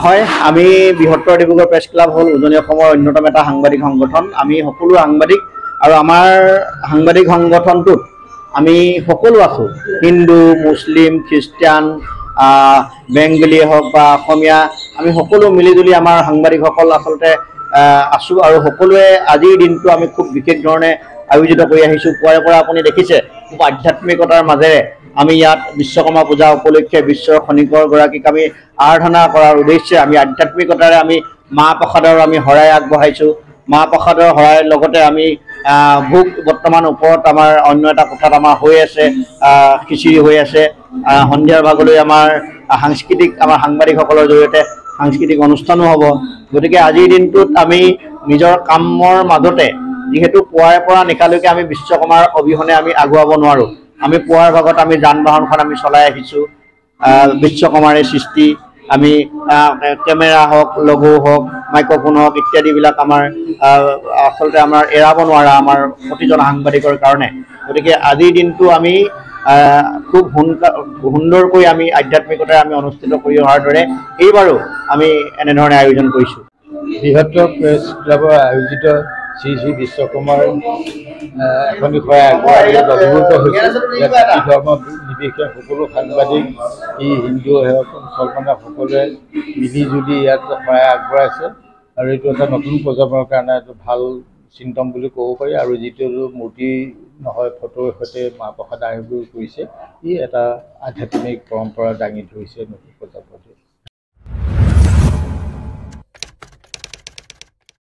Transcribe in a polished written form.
হয়, আমি বৃহত্তৰ ডিব্ৰুগড় প্ৰেছ ক্লাব হ'ল উজনি অসমৰ অন্যতম এটা সাংবাদিক সংগঠন। আমি সকলো সাংবাদিক আৰু আমাৰ সাংবাদিক সংগঠনটোত আমি সকলো আছোঁ, হিন্দু, মুছলিম, খ্ৰীষ্টিয়ান, বেংগলী হওক বা অসমীয়া, আমি সকলো মিলিজুলি আমাৰ সাংবাদিকসকল আচলতে আছোঁ আৰু সকলোৱে আজিৰ দিনটো আমি খুব বিশেষ ধৰণে আয়োজিত কৰি আহিছোঁ। পুৱাৰে পৰা আপুনি দেখিছে খুব আধ্যাত্মিকতাৰ মাজেৰে আমি ইয়াত বিশ্বকৰ্মা পূজা উপলক্ষে বিশ্বৰ খনিকৰগৰাকীক আমি আৰাধনা কৰাৰ উদ্দেশ্যে আমি আধ্যাত্মিকতাৰে আমি মাহ প্ৰসাদৰ আমি শৰাই আগবঢ়াইছোঁ। মাহ প্ৰসাদৰ শৰাইৰ লগতে আমি ভোগ বৰ্তমান ওপৰত আমাৰ অন্য এটা কোঠাত আমাৰ হৈ আছে, খিচিৰি হৈ আছে। সন্ধিয়াৰ ভাগলৈ আমাৰ আমাৰ সাংবাদিকসকলৰ জৰিয়তে সাংস্কৃতিক অনুষ্ঠানো হ'ব। গতিকে আজিৰ দিনটোত আমি নিজৰ কামৰ মাজতে, যিহেতু পুৱাৰে পৰা নিশালৈকে আমি বিশ্বকৰ্মাৰ অবিহনে আমি আগুৱাব নোৱাৰোঁ। আমি পুৱাৰ ভাগত আমি যান বাহনখন আমি চলাই আহিছোঁ বিশ্বকৰ্মাৰে সৃষ্টি। আমি কেমেৰা হওক, লঘু হওক, মাইক্ৰফোন হওক ইত্যাদিবিলাক আমাৰ আচলতে আমাৰ এৰাব নোৱাৰা আমাৰ প্ৰতিজন সাংবাদিকৰ কাৰণে। গতিকে আজিৰ দিনটো আমি খুব সুন্দৰকৈ আমি আধ্যাত্মিকতাৰে আমি অনুষ্ঠিত কৰি অহাৰ দৰে এইবাৰো আমি এনেধৰণে আয়োজন কৰিছোঁ। বৃহত্তৰ প্ৰেছ ক্লাবৰ আয়োজিত শ্ৰী শ্ৰী বিশ্বকৰ্মাৰ এখনি শৰাই আগবঢ়াই অভিভূত হৈছে। জাতি ধৰ্ম নিৰ্বিশেষে সকলো সাংবাদিক, হিন্দু হওক মুছলমানে সকলোৱে মিলিজুলি ইয়াত শৰাই আগবঢ়াইছে আৰু এইটো এটা নতুন প্ৰজন্মৰ কাৰণে এইটো ভাল চিন্তন বুলি ক'ব পাৰি। আৰু যিটো মূৰ্তি নহয় ফটোৰ সৈতে মাহ প্ৰসাদ আয়োজন কৰিছে, ই এটা আধ্যাত্মিক পৰম্পৰা দাঙি ধৰিছে নতুন প্ৰজন্মটোৱে।